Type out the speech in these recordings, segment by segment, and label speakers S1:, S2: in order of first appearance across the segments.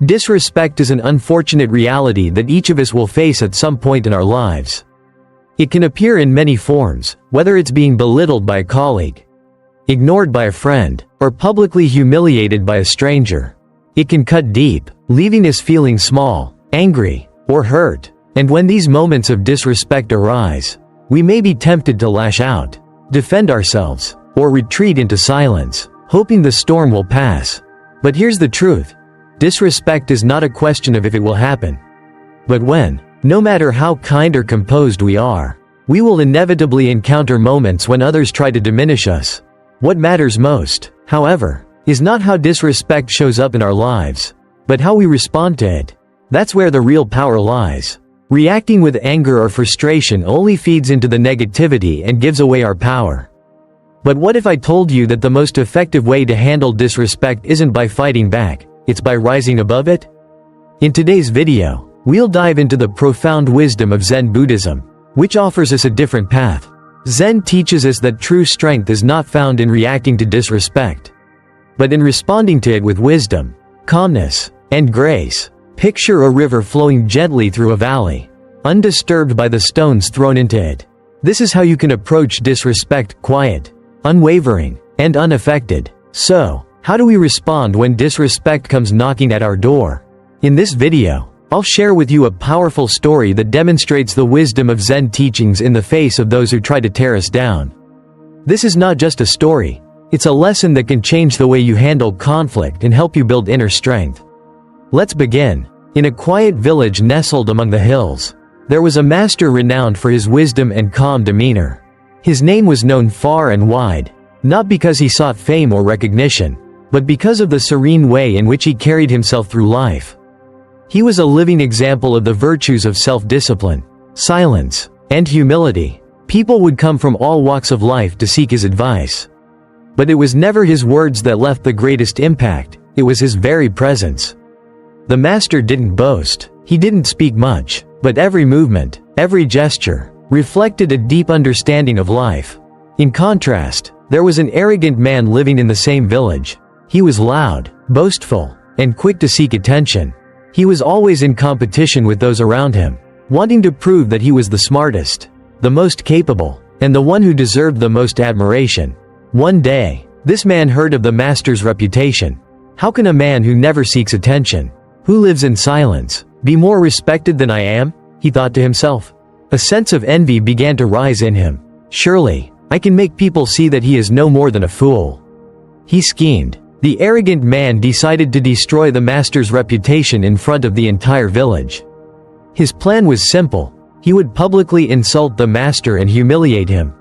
S1: Disrespect is an unfortunate reality that each of us will face at some point in our lives. It can appear in many forms, whether it's being belittled by a colleague, ignored by a friend, or publicly humiliated by a stranger. It can cut deep, leaving us feeling small, angry, or hurt. And when these moments of disrespect arise, we may be tempted to lash out, defend ourselves, or retreat into silence, hoping the storm will pass. But here's the truth. Disrespect is not a question of if it will happen, but when. No matter how kind or composed we are, we will inevitably encounter moments when others try to diminish us. What matters most, however, is not how disrespect shows up in our lives, but how we respond to it. That's where the real power lies. Reacting with anger or frustration only feeds into the negativity and gives away our power. But what if I told you that the most effective way to handle disrespect isn't by fighting back, it's by rising above it? In today's video, we'll dive into the profound wisdom of Zen Buddhism, which offers us a different path. Zen teaches us that true strength is not found in reacting to disrespect, but in responding to it with wisdom, calmness, and grace. Picture a river flowing gently through a valley, undisturbed by the stones thrown into it. This is how you can approach disrespect: quiet, unwavering, and unaffected. So, how do we respond when disrespect comes knocking at our door? In this video, I'll share with you a powerful story that demonstrates the wisdom of Zen teachings in the face of those who try to tear us down. This is not just a story, it's a lesson that can change the way you handle conflict and help you build inner strength. Let's begin. In a quiet village nestled among the hills, there was a master renowned for his wisdom and calm demeanor. His name was known far and wide, not because he sought fame or recognition, but because of the serene way in which he carried himself through life. He was a living example of the virtues of self-discipline, silence, and humility. People would come from all walks of life to seek his advice. But it was never his words that left the greatest impact, it was his very presence. The master didn't boast, he didn't speak much, but every movement, every gesture, reflected a deep understanding of life. In contrast, there was an arrogant man living in the same village. He was loud, boastful, and quick to seek attention. He was always in competition with those around him, wanting to prove that he was the smartest, the most capable, and the one who deserved the most admiration. One day, this man heard of the master's reputation. How can a man who never seeks attention, who lives in silence, be more respected than I am? He thought to himself. A sense of envy began to rise in him. Surely, I can make people see that he is no more than a fool. He schemed. The arrogant man decided to destroy the master's reputation in front of the entire village. His plan was simple. He would publicly insult the master and humiliate him,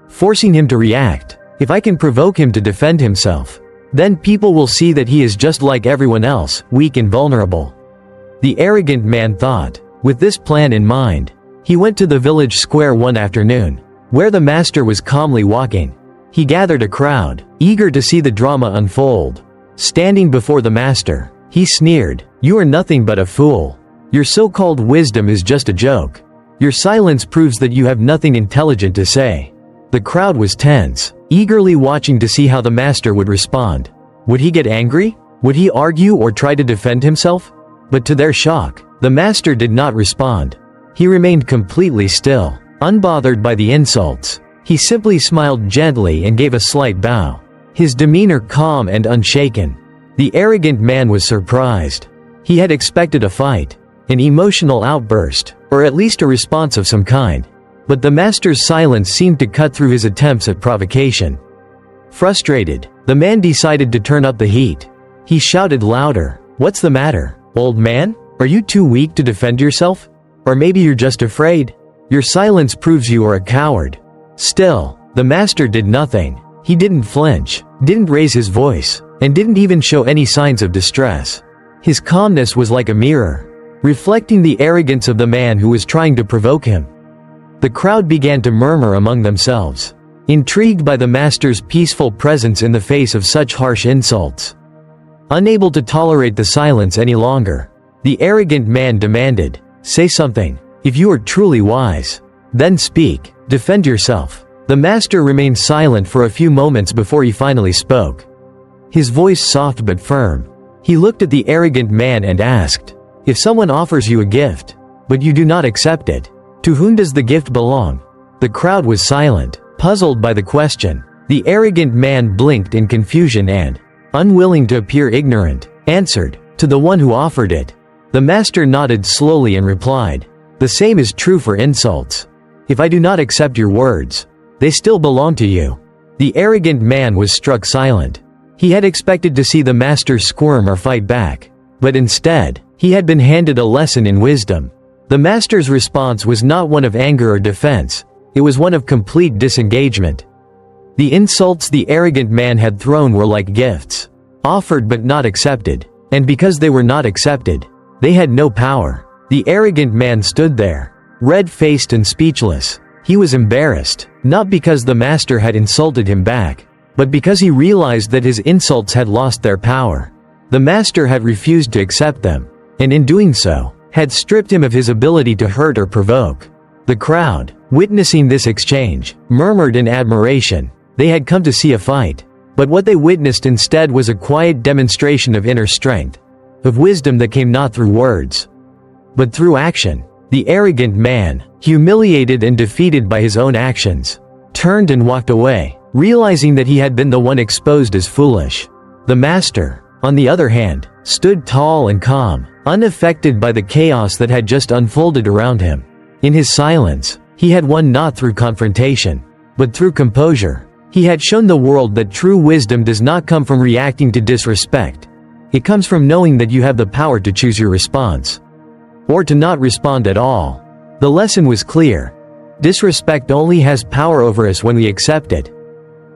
S1: forcing him to react. If I can provoke him to defend himself, then people will see that he is just like everyone else, weak and vulnerable. The arrogant man thought. With this plan in mind, he went to the village square one afternoon, where the master was calmly walking. He gathered a crowd, eager to see the drama unfold. Standing before the master, he sneered, "You are nothing but a fool. Your so-called wisdom is just a joke. Your silence proves that you have nothing intelligent to say." The crowd was tense, eagerly watching to see how the master would respond. Would he get angry? Would he argue or try to defend himself? But to their shock, the master did not respond. He remained completely still, unbothered by the insults. He simply smiled gently and gave a slight bow, his demeanor calm and unshaken. The arrogant man was surprised. He had expected a fight, an emotional outburst, or at least a response of some kind. But the master's silence seemed to cut through his attempts at provocation. Frustrated, the man decided to turn up the heat. He shouted louder, "What's the matter, old man? Are you too weak to defend yourself? Or maybe you're just afraid? Your silence proves you are a coward." Still, the master did nothing. He didn't flinch, didn't raise his voice, and didn't even show any signs of distress. His calmness was like a mirror, reflecting the arrogance of the man who was trying to provoke him. The crowd began to murmur among themselves, intrigued by the master's peaceful presence in the face of such harsh insults. Unable to tolerate the silence any longer, the arrogant man demanded, "Say something. If you are truly wise, then speak. Defend yourself." The master remained silent for a few moments before he finally spoke. His voice soft but firm. He looked at the arrogant man and asked, "If someone offers you a gift, but you do not accept it, to whom does the gift belong?" The crowd was silent, puzzled by the question. The arrogant man blinked in confusion and, unwilling to appear ignorant, answered, "To the one who offered it." The master nodded slowly and replied, "The same is true for insults. If I do not accept your words, they still belong to you." The arrogant man was struck silent. He had expected to see the master squirm or fight back, but instead, he had been handed a lesson in wisdom. The master's response was not one of anger or defense, it was one of complete disengagement. The insults the arrogant man had thrown were like gifts, offered but not accepted, and because they were not accepted, they had no power. The arrogant man stood there, red-faced and speechless. He was embarrassed, not because the master had insulted him back, but because he realized that his insults had lost their power. The master had refused to accept them, and in doing so, had stripped him of his ability to hurt or provoke. The crowd, witnessing this exchange, murmured in admiration. They had come to see a fight, but what they witnessed instead was a quiet demonstration of inner strength, of wisdom that came not through words, but through action. The arrogant man, humiliated and defeated by his own actions, turned and walked away, realizing that he had been the one exposed as foolish. The master, on the other hand, stood tall and calm, unaffected by the chaos that had just unfolded around him. In his silence, he had won not through confrontation, but through composure. He had shown the world that true wisdom does not come from reacting to disrespect. It comes from knowing that you have the power to choose your response, or to not respond at all. The lesson was clear. Disrespect only has power over us when we accept it.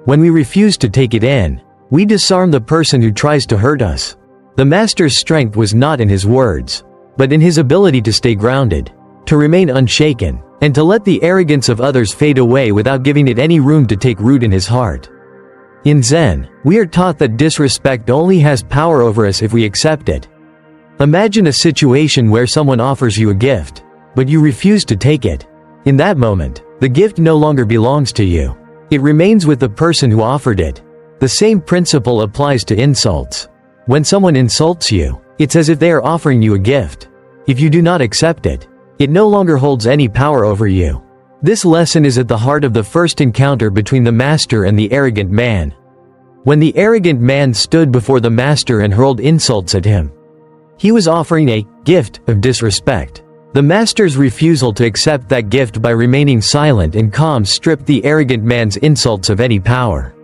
S1: When we refuse to take it in, we disarm the person who tries to hurt us. The master's strength was not in his words, but in his ability to stay grounded, to remain unshaken, and to let the arrogance of others fade away without giving it any room to take root in his heart. In Zen, we are taught that disrespect only has power over us if we accept it. Imagine a situation where someone offers you a gift, but you refuse to take it. In that moment, the gift no longer belongs to you. It remains with the person who offered it. The same principle applies to insults. When someone insults you, it's as if they are offering you a gift. If you do not accept it, it no longer holds any power over you. This lesson is at the heart of the first encounter between the master and the arrogant man. When the arrogant man stood before the master and hurled insults at him, he was offering a gift of disrespect. The master's refusal to accept that gift by remaining silent and calm stripped the arrogant man's insults of any power.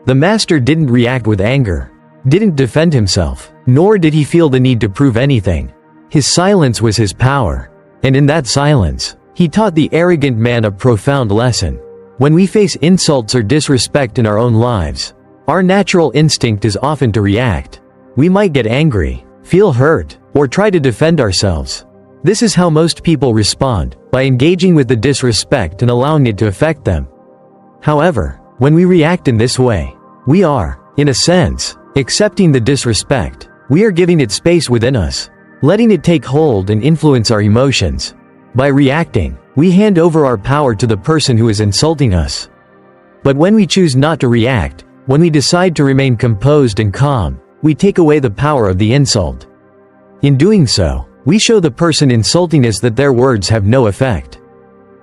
S1: The master didn't react with anger, didn't defend himself, nor did he feel the need to prove anything. His silence was his power, and in that silence, he taught the arrogant man a profound lesson. When we face insults or disrespect in our own lives, our natural instinct is often to react. We might get angry, feel hurt, or try to defend ourselves. This is how most people respond, by engaging with the disrespect and allowing it to affect them. However, when we react in this way, we are, in a sense, accepting the disrespect. We are giving it space within us, letting it take hold and influence our emotions. By reacting, we hand over our power to the person who is insulting us. But when we choose not to react, when we decide to remain composed and calm, we take away the power of the insult. In doing so, we show the person insulting us that their words have no effect.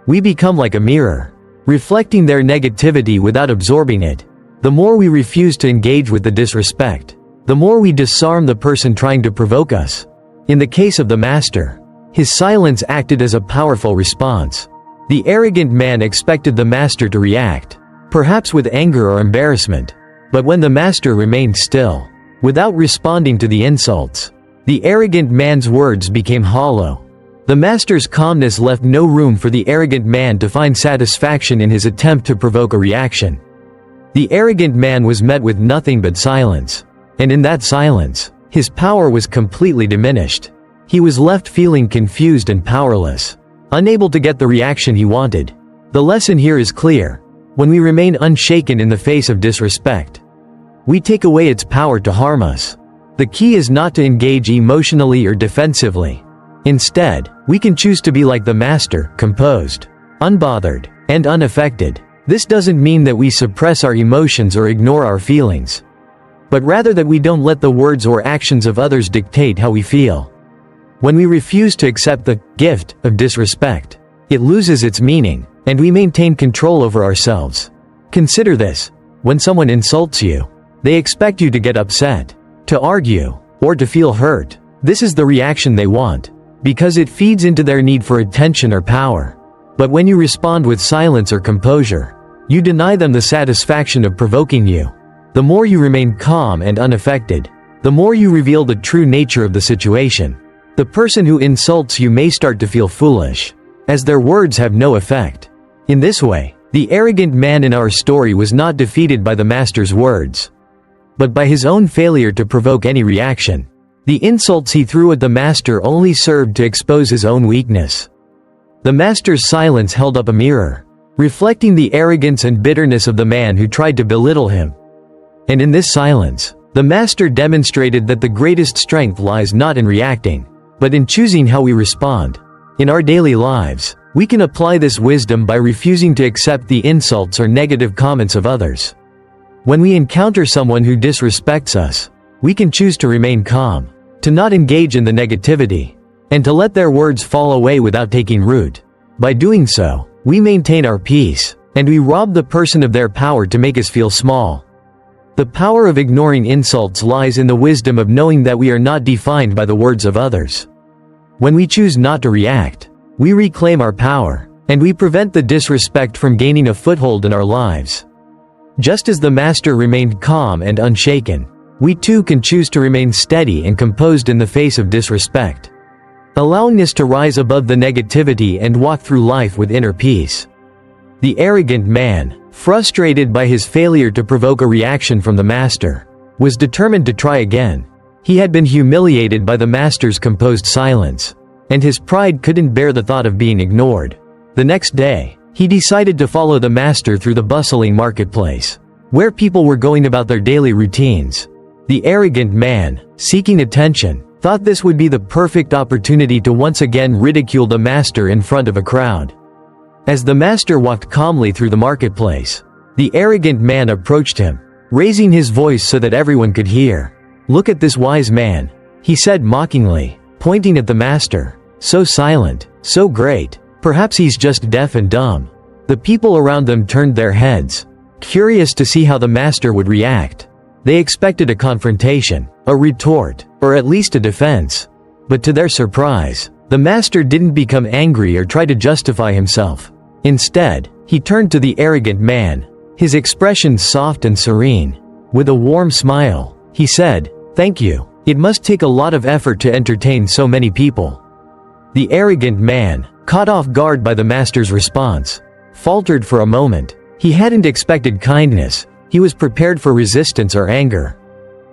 S1: We become like a mirror, reflecting their negativity without absorbing it. The more we refuse to engage with the disrespect, the more we disarm the person trying to provoke us. In the case of the master, his silence acted as a powerful response. The arrogant man expected the master to react, perhaps with anger or embarrassment. But when the master remained still, without responding to the insults, the arrogant man's words became hollow. The master's calmness left no room for the arrogant man to find satisfaction in his attempt to provoke a reaction. The arrogant man was met with nothing but silence, and in that silence, his power was completely diminished. He was left feeling confused and powerless, unable to get the reaction he wanted. The lesson here is clear. When we remain unshaken in the face of disrespect, we take away its power to harm us. The key is not to engage emotionally or defensively. Instead, we can choose to be like the master, composed, unbothered, and unaffected. This doesn't mean that we suppress our emotions or ignore our feelings. but rather that we don't let the words or actions of others dictate how we feel. When we refuse to accept the gift of disrespect, it loses its meaning, and we maintain control over ourselves. Consider this: when someone insults you, they expect you to get upset, to argue, or to feel hurt. This is the reaction they want, because it feeds into their need for attention or power. But when you respond with silence or composure, you deny them the satisfaction of provoking you. The more you remain calm and unaffected, the more you reveal the true nature of the situation. The person who insults you may start to feel foolish, as their words have no effect. In this way, the arrogant man in our story was not defeated by the master's words, but by his own failure to provoke any reaction. The insults he threw at the master only served to expose his own weakness. The master's silence held up a mirror, reflecting the arrogance and bitterness of the man who tried to belittle him. And in this silence, the master demonstrated that the greatest strength lies not in reacting, but in choosing how we respond. In our daily lives, we can apply this wisdom by refusing to accept the insults or negative comments of others. When we encounter someone who disrespects us, we can choose to remain calm, to not engage in the negativity, and to let their words fall away without taking root. By doing so, we maintain our peace, and we rob the person of their power to make us feel small. The power of ignoring insults lies in the wisdom of knowing that we are not defined by the words of others. When we choose not to react, we reclaim our power, and we prevent the disrespect from gaining a foothold in our lives. Just as the master remained calm and unshaken, we too can choose to remain steady and composed in the face of disrespect, allowing us to rise above the negativity and walk through life with inner peace. The arrogant man, frustrated by his failure to provoke a reaction from the master, was determined to try again. He had been humiliated by the master's composed silence, and his pride couldn't bear the thought of being ignored. The next day, he decided to follow the master through the bustling marketplace, where people were going about their daily routines. The arrogant man, seeking attention, thought this would be the perfect opportunity to once again ridicule the master in front of a crowd. As the master walked calmly through the marketplace, the arrogant man approached him, raising his voice so that everyone could hear. "Look at this wise man," he said mockingly, pointing at the master. "So silent, so great. Perhaps he's just deaf and dumb." The people around them turned their heads, curious to see how the master would react. They expected a confrontation, a retort, or at least a defense. But to their surprise, the master didn't become angry or try to justify himself. Instead, he turned to the arrogant man, his expression soft and serene. With a warm smile, he said, "Thank you. It must take a lot of effort to entertain so many people." The arrogant man, caught off guard by the master's response, faltered for a moment. He hadn't expected kindness. He was prepared for resistance or anger,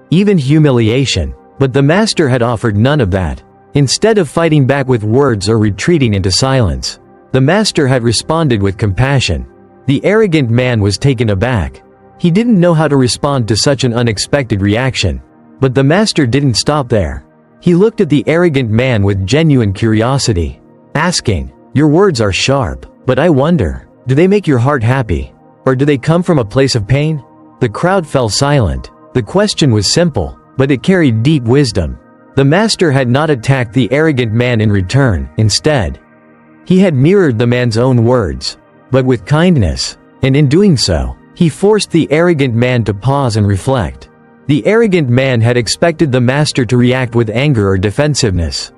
S1: even humiliation. But the master had offered none of that. Instead of fighting back with words or retreating into silence, the master had responded with compassion. The arrogant man was taken aback. He didn't know how to respond to such an unexpected reaction. But the master didn't stop there. He looked at the arrogant man with genuine curiosity, asking, "Your words are sharp, but I wonder, do they make your heart happy? Or do they come from a place of pain?" The crowd fell silent. The question was simple, but it carried deep wisdom. The master had not attacked the arrogant man in return. Instead, he had mirrored the man's own words, but with kindness, and in doing so, he forced the arrogant man to pause and reflect. The arrogant man had expected the master to react with anger or defensiveness,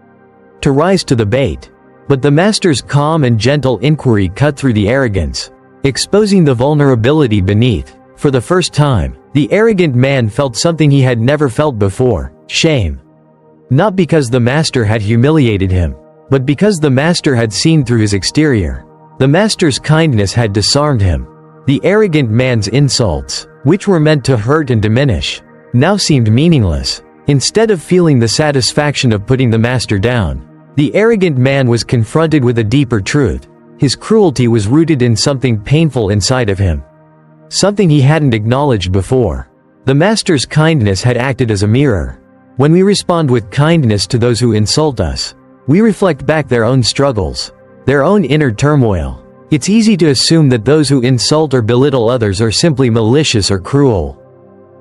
S1: to rise to the bait. But the master's calm and gentle inquiry cut through the arrogance, exposing the vulnerability beneath. For the first time, the arrogant man felt something he had never felt before: shame. Not because the master had humiliated him, but because the master had seen through his exterior. The master's kindness had disarmed him. The arrogant man's insults, which were meant to hurt and diminish, now seemed meaningless. Instead of feeling the satisfaction of putting the master down, the arrogant man was confronted with a deeper truth. His cruelty was rooted in something painful inside of him, something he hadn't acknowledged before. The master's kindness had acted as a mirror. When we respond with kindness to those who insult us, we reflect back their own struggles, their own inner turmoil. It's easy to assume that those who insult or belittle others are simply malicious or cruel.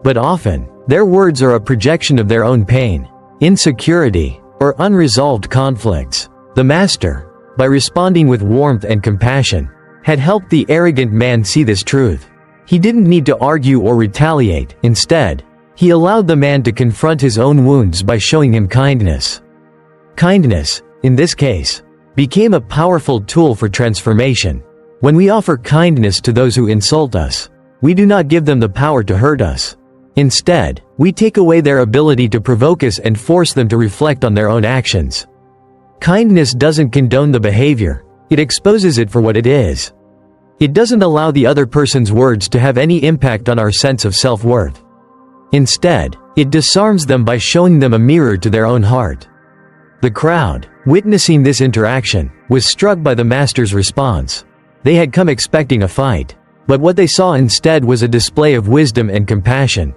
S1: But often, Their words are a projection of their own pain, insecurity, or unresolved conflicts. The master, by responding with warmth and compassion, had helped the arrogant man see this truth. He didn't need to argue or retaliate. Instead, he allowed the man to confront his own wounds by showing him kindness. Kindness, in this case, became a powerful tool for transformation. When we offer kindness to those who insult us, we do not give them the power to hurt us. Instead, we take away their ability to provoke us and force them to reflect on their own actions. Kindness doesn't condone the behavior, it exposes it for what it is. It doesn't allow the other person's words to have any impact on our sense of self-worth. Instead, it disarms them by showing them a mirror to their own heart. The crowd, witnessing this interaction, was struck by the master's response. They had come expecting a fight, but what they saw instead was a display of wisdom and compassion.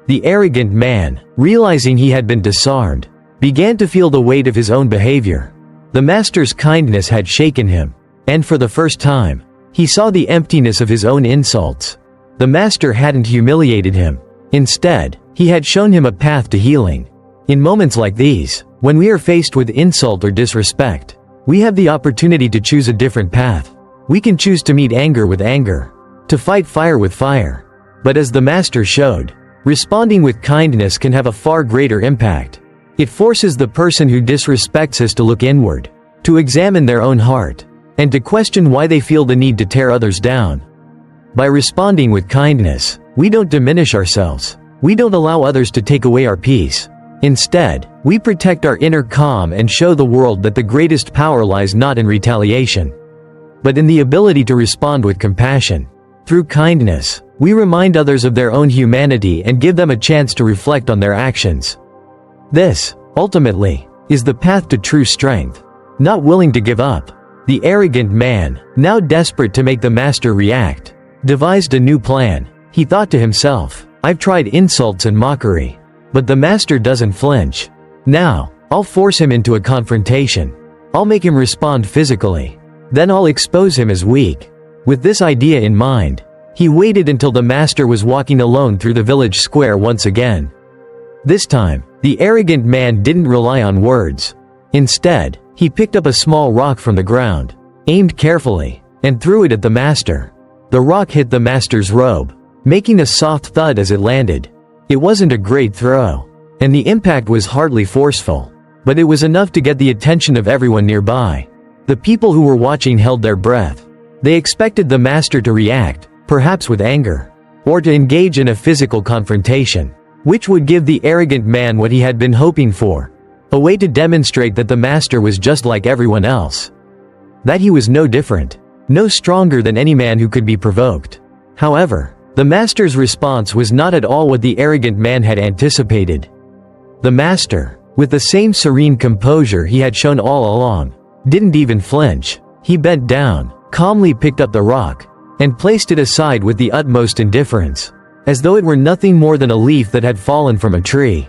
S1: The arrogant man, realizing he had been disarmed, began to feel the weight of his own behavior. The master's kindness had shaken him, and for the first time, he saw the emptiness of his own insults. The master hadn't humiliated him. Instead, he had shown him a path to healing. In moments like these, when we are faced with insult or disrespect, we have the opportunity to choose a different path. We can choose to meet anger with anger, to fight fire with fire. But as the master showed, responding with kindness can have a far greater impact. It forces the person who disrespects us to look inward, to examine their own heart, and to question why they feel the need to tear others down. By responding with kindness, we don't diminish ourselves. We don't allow others to take away our peace. Instead, we protect our inner calm and show the world that the greatest power lies not in retaliation, but in the ability to respond with compassion. Through kindness, we remind others of their own humanity and give them a chance to reflect on their actions. This, ultimately, is the path to true strength. Not willing to give up, the arrogant man, now desperate to make the master react, devised a new plan. He thought to himself, "I've tried insults and mockery, but the master doesn't flinch. Now, I'll force him into a confrontation. I'll make him respond physically. Then I'll expose him as weak." With this idea in mind, he waited until the master was walking alone through the village square once again. This time, the arrogant man didn't rely on words. Instead, he picked up a small rock from the ground, aimed carefully, and threw it at the master. The rock hit the master's robe, making a soft thud as it landed. It wasn't a great throw, and the impact was hardly forceful, but it was enough to get the attention of everyone nearby. The people who were watching held their breath. They expected the master to react, perhaps with anger, or to engage in a physical confrontation, which would give the arrogant man what he had been hoping for, a way to demonstrate that the master was just like everyone else, that he was no different, no stronger than any man who could be provoked. However, the master's response was not at all what the arrogant man had anticipated. The master, with the same serene composure he had shown all along, didn't even flinch. He bent down, calmly picked up the rock, and placed it aside with the utmost indifference, as though it were nothing more than a leaf that had fallen from a tree.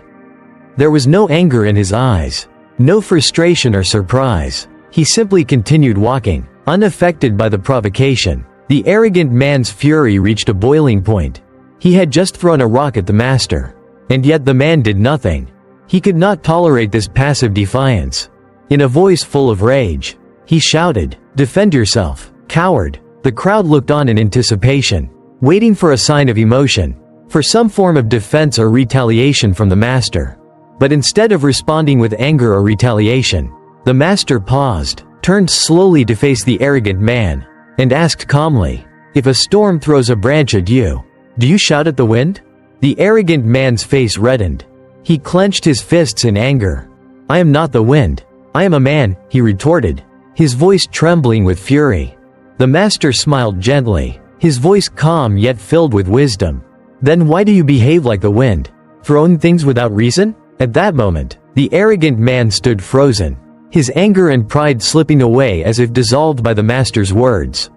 S1: There was no anger in his eyes, no frustration or surprise. He simply continued walking, unaffected by the provocation. The arrogant man's fury reached a boiling point. He had just thrown a rock at the master, and yet the man did nothing. He could not tolerate this passive defiance. In a voice full of rage, he shouted, "Defend yourself, coward!" The crowd looked on in anticipation, waiting for a sign of emotion, for some form of defense or retaliation from the master. But instead of responding with anger or retaliation, the master paused, turned slowly to face the arrogant man, and asked calmly, "If a storm throws a branch at you, do you shout at the wind?" The arrogant man's face reddened. He clenched his fists in anger. "I am not the wind. I am a man," he retorted, his voice trembling with fury. The master smiled gently, his voice calm yet filled with wisdom. "Then why do you behave like the wind, throwing things without reason?" At that moment, the arrogant man stood frozen, his anger and pride slipping away as if dissolved by the master's words.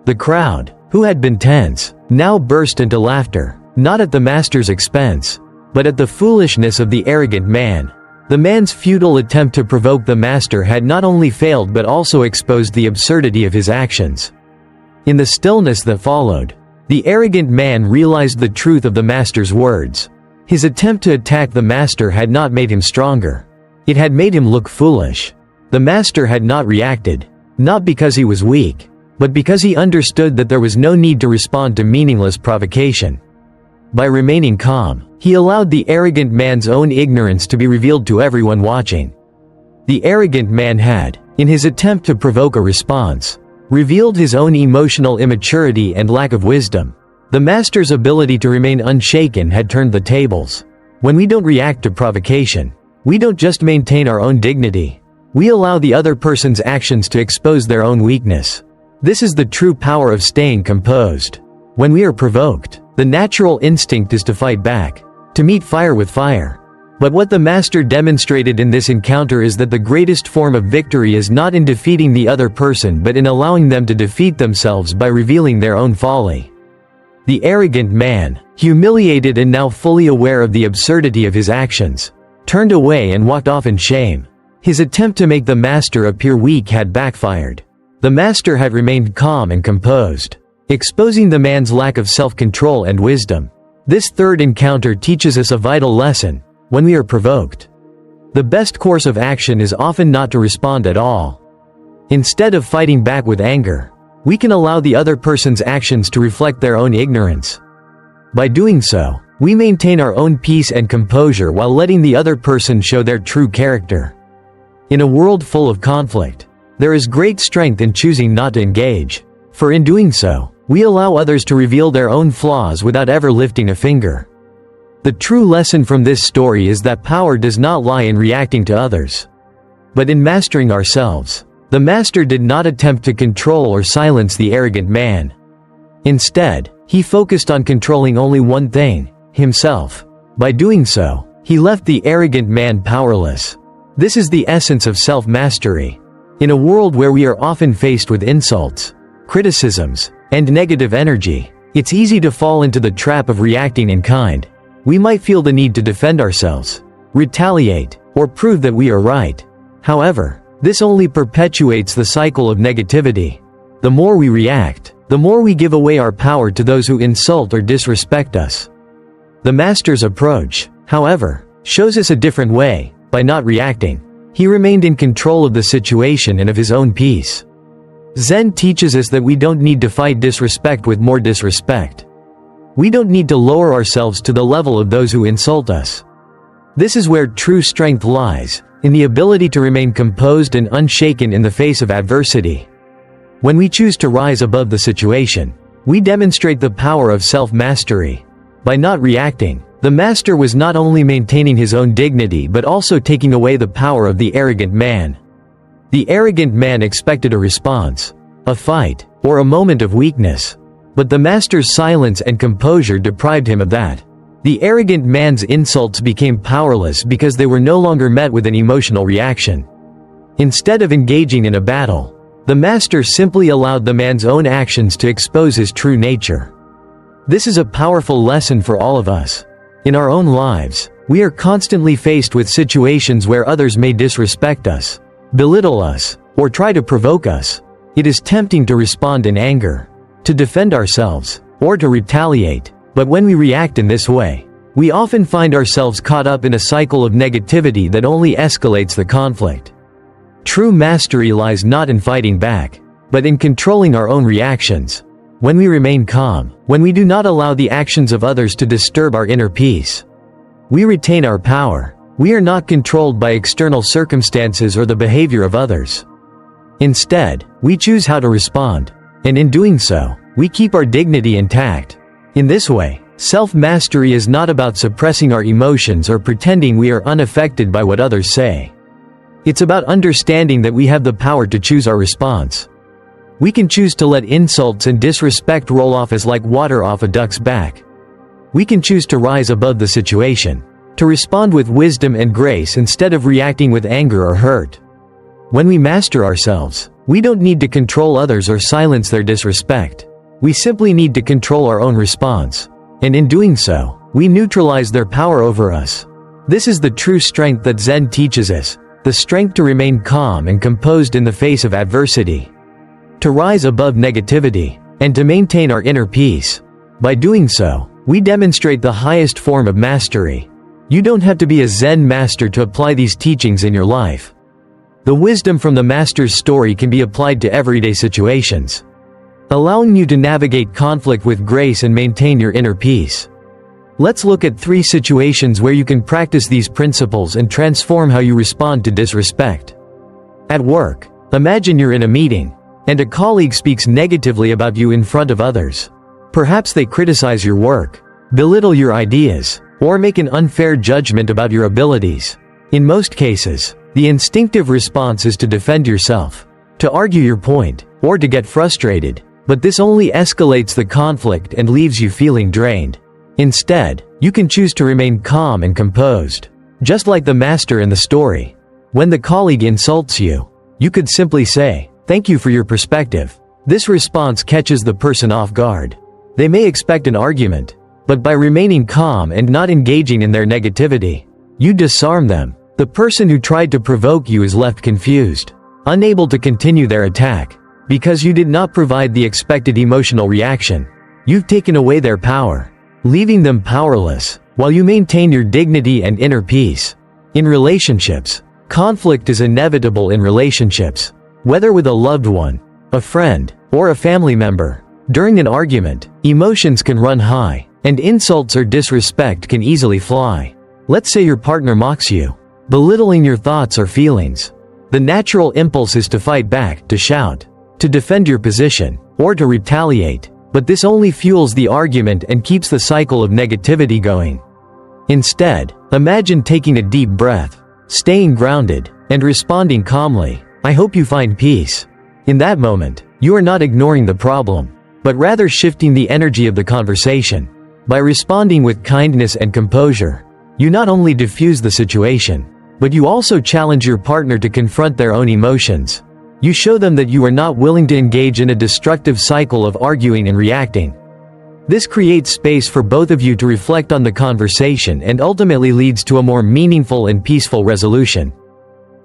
S1: The crowd, who had been tense, now burst into laughter, not at the master's expense, but at the foolishness of the arrogant man. The man's futile attempt to provoke the master had not only failed but also exposed the absurdity of his actions. In the stillness that followed, the arrogant man realized the truth of the master's words. His attempt to attack the master had not made him stronger. It had made him look foolish. The master had not reacted, not because he was weak, but because he understood that there was no need to respond to meaningless provocation. By remaining calm, he allowed the arrogant man's own ignorance to be revealed to everyone watching. The arrogant man had, in his attempt to provoke a response, revealed his own emotional immaturity and lack of wisdom. The master's ability to remain unshaken had turned the tables. When we don't react to provocation, we don't just maintain our own dignity. We allow the other person's actions to expose their own weakness. This is the true power of staying composed. When we are provoked, the natural instinct is to fight back, to meet fire with fire. But what the master demonstrated in this encounter is that the greatest form of victory is not in defeating the other person but in allowing them to defeat themselves by revealing their own folly. The arrogant man, humiliated and now fully aware of the absurdity of his actions, turned away and walked off in shame. His attempt to make the master appear weak had backfired. The master had remained calm and composed, exposing the man's lack of self-control and wisdom. This third encounter teaches us a vital lesson. When we are provoked, the best course of action is often not to respond at all. Instead of fighting back with anger, we can allow the other person's actions to reflect their own ignorance. By doing so, we maintain our own peace and composure while letting the other person show their true character. In a world full of conflict, there is great strength in choosing not to engage, for in doing so, we allow others to reveal their own flaws without ever lifting a finger. The true lesson from this story is that power does not lie in reacting to others, but in mastering ourselves. The master did not attempt to control or silence the arrogant man. Instead, he focused on controlling only one thing, himself. By doing so, he left the arrogant man powerless. This is the essence of self-mastery. In a world where we are often faced with insults, criticisms, and negative energy, it's easy to fall into the trap of reacting in kind. We might feel the need to defend ourselves, retaliate, or prove that we are right. However, this only perpetuates the cycle of negativity. The more we react, the more we give away our power to those who insult or disrespect us. The master's approach, however, shows us a different way. By not reacting, he remained in control of the situation and of his own peace. Zen teaches us that we don't need to fight disrespect with more disrespect. We don't need to lower ourselves to the level of those who insult us. This is where true strength lies, in the ability to remain composed and unshaken in the face of adversity. When we choose to rise above the situation, we demonstrate the power of self-mastery. By not reacting, the master was not only maintaining his own dignity but also taking away the power of the arrogant man. The arrogant man expected a response, a fight, or a moment of weakness. But the master's silence and composure deprived him of that. The arrogant man's insults became powerless because they were no longer met with an emotional reaction. Instead of engaging in a battle, the master simply allowed the man's own actions to expose his true nature. This is a powerful lesson for all of us. In our own lives, we are constantly faced with situations where others may disrespect us, belittle us, or try to provoke us. It is tempting to respond in anger, to defend ourselves, or to retaliate. But when we react in this way, we often find ourselves caught up in a cycle of negativity that only escalates the conflict. True mastery lies not in fighting back, but in controlling our own reactions. When we remain calm, when we do not allow the actions of others to disturb our inner peace, we retain our power. We are not controlled by external circumstances or the behavior of others. Instead, we choose how to respond. And in doing so, we keep our dignity intact. In this way, self-mastery is not about suppressing our emotions or pretending we are unaffected by what others say. It's about understanding that we have the power to choose our response. We can choose to let insults and disrespect roll off as like water off a duck's back. We can choose to rise above the situation, to respond with wisdom and grace instead of reacting with anger or hurt. When we master ourselves, we don't need to control others or silence their disrespect. We simply need to control our own response. And in doing so, we neutralize their power over us. This is the true strength that Zen teaches us, the strength to remain calm and composed in the face of adversity, to rise above negativity, and to maintain our inner peace. By doing so, We demonstrate the highest form of mastery. You don't have to be a Zen master to apply these teachings in your life. The wisdom from the master's story can be applied to everyday situations, allowing you to navigate conflict with grace and maintain your inner peace. Let's look at 3 situations where you can practice these principles and transform how you respond to disrespect. At work, imagine you're in a meeting, and a colleague speaks negatively about you in front of others. Perhaps they criticize your work, belittle your ideas, or make an unfair judgment about your abilities. In most cases, the instinctive response is to defend yourself, to argue your point, or to get frustrated, but this only escalates the conflict and leaves you feeling drained. Instead, you can choose to remain calm and composed. Just like the master in the story. When the colleague insults you, you could simply say, "Thank you for your perspective." This response catches the person off guard. They may expect an argument, but by remaining calm and not engaging in their negativity, you disarm them. The person who tried to provoke you is left confused, unable to continue their attack, because you did not provide the expected emotional reaction. You've taken away their power, leaving them powerless, while you maintain your dignity and inner peace. In relationships, conflict is inevitable in relationships, whether with a loved one, a friend, or a family member. During an argument, emotions can run high, and insults or disrespect can easily fly. Let's say your partner mocks you, belittling your thoughts or feelings. The natural impulse is to fight back, to shout, to defend your position, or to retaliate, but this only fuels the argument and keeps the cycle of negativity going. Instead, imagine taking a deep breath, staying grounded, and responding calmly. "I hope you find peace." In that moment, you are not ignoring the problem, but rather shifting the energy of the conversation. By responding with kindness and composure, you not only diffuse the situation, but you also challenge your partner to confront their own emotions. You show them that you are not willing to engage in a destructive cycle of arguing and reacting. This creates space for both of you to reflect on the conversation and ultimately leads to a more meaningful and peaceful resolution.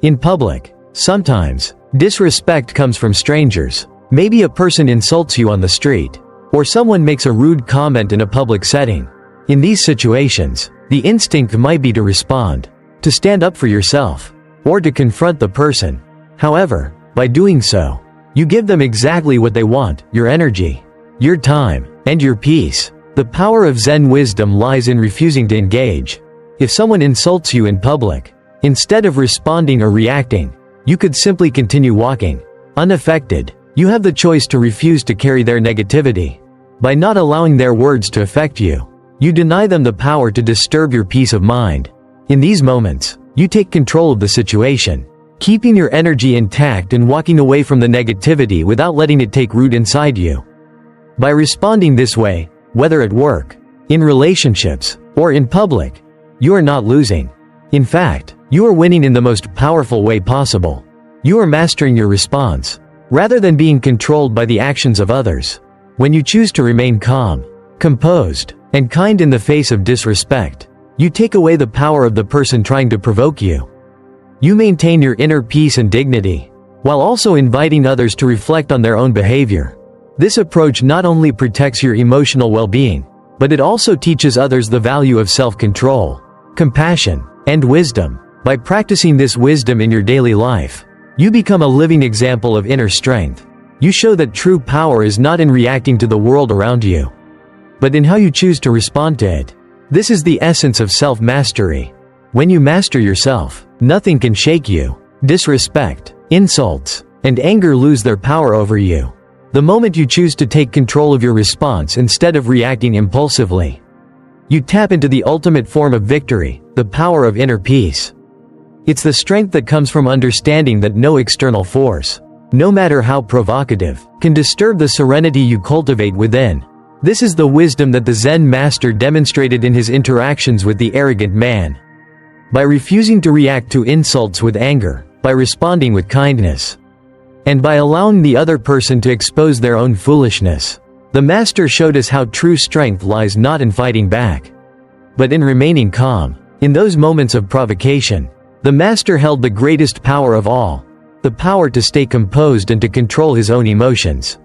S1: In public, sometimes, disrespect comes from strangers. Maybe a person insults you on the street, or someone makes a rude comment in a public setting. In these situations, the instinct might be to respond, to stand up for yourself, or to confront the person. However, by doing so, you give them exactly what they want: your energy, your time, and your peace. The power of Zen wisdom lies in refusing to engage. If someone insults you in public, instead of responding or reacting, you could simply continue walking, unaffected. You have the choice to refuse to carry their negativity. By not allowing their words to affect you, you deny them the power to disturb your peace of mind. In these moments, you take control of the situation, keeping your energy intact and walking away from the negativity without letting it take root inside you. By responding this way, whether at work, in relationships, or in public, you are not losing. In fact, you are winning in the most powerful way possible. You are mastering your response, rather than being controlled by the actions of others. When you choose to remain calm, composed, and kind in the face of disrespect, you take away the power of the person trying to provoke you. You maintain your inner peace and dignity, while also inviting others to reflect on their own behavior. This approach not only protects your emotional well-being, but it also teaches others the value of self-control, compassion, and wisdom. By practicing this wisdom in your daily life, you become a living example of inner strength. You show that true power is not in reacting to the world around you, but in how you choose to respond to it. This is the essence of self-mastery. When you master yourself, nothing can shake you. Disrespect, insults, and anger lose their power over you. The moment you choose to take control of your response instead of reacting impulsively, you tap into the ultimate form of victory, the power of inner peace. It's the strength that comes from understanding that no external force, no matter how provocative, can disturb the serenity you cultivate within. This is the wisdom that the Zen master demonstrated in his interactions with the arrogant man. By refusing to react to insults with anger, by responding with kindness, and by allowing the other person to expose their own foolishness, the master showed us how true strength lies not in fighting back, but in remaining calm. In those moments of provocation, the master held the greatest power of all, the power to stay composed and to control his own emotions,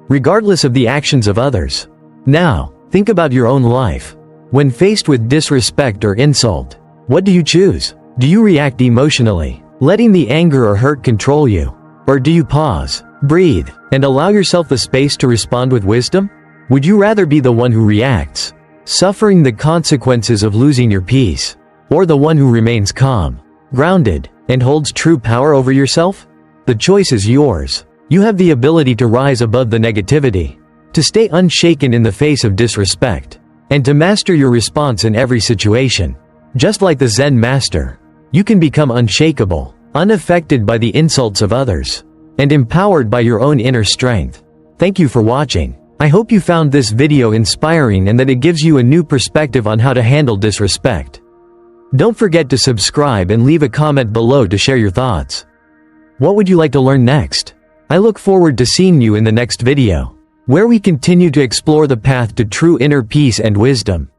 S1: regardless of the actions of others. Now, Think about your own life. When faced with disrespect or insult, what do you choose? Do you react emotionally, letting the anger or hurt control you? Or do you pause, breathe, and allow yourself the space to respond with wisdom? Would you rather be the one who reacts, suffering the consequences of losing your peace, or the one who remains calm, grounded, and holds true power over yourself? The choice is yours. You have the ability to rise above the negativity, to stay unshaken in the face of disrespect, and to master your response in every situation. Just like the Zen master, you can become unshakable, unaffected by the insults of others, and empowered by your own inner strength. Thank you for watching. I hope you found this video inspiring and that it gives you a new perspective on how to handle disrespect. Don't forget to subscribe and leave a comment below to share your thoughts. What would you like to learn next? I look forward to seeing you in the next video, where we continue to explore the path to true inner peace and wisdom.